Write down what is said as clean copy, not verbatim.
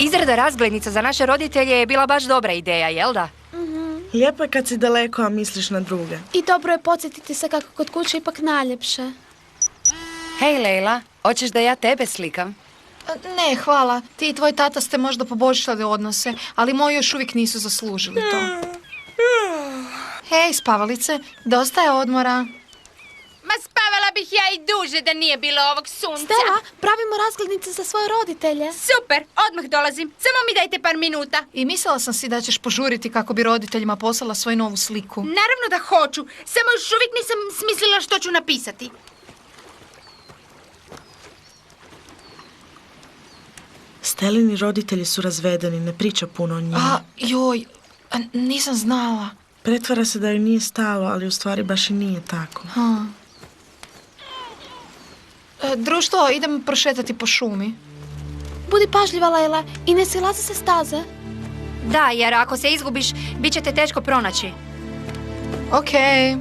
Izrada razglednica za naše roditelje je bila baš dobra ideja, jel da? Lijepo je kad si daleko, a misliš na druge. I dobro je podsjetiti se kako kod kuće ipak najljepše. Hej, Lejla, hoćeš da ja tebe slikam? Ne, hvala. Ti i tvoj tata ste možda poboljšali odnose, ali moji još uvijek nisu zaslužili to. Hej, spavalice, dosta je odmora. Ma spavala bih ja i duže da nije bilo ovog sunca. Stella, pravimo razglednice za svoje roditelje. Super, odmah dolazim. Samo mi dajte par minuta. I mislila sam si da ćeš požuriti kako bi roditeljima poslala svoju novu sliku. Naravno da hoću, samo još uvijek nisam smislila što ću napisati. Stelini roditelji su razvedeni, ne priča puno o njima. Nisam znala. Pretvara se da joj nije stalo, ali u stvari baš i nije tako. Društvo, idem prošetati po šumi. Budi pažljiva, Lejla, i ne silazi se staze. Da, jer ako se izgubiš, bit će te teško pronaći. Okej.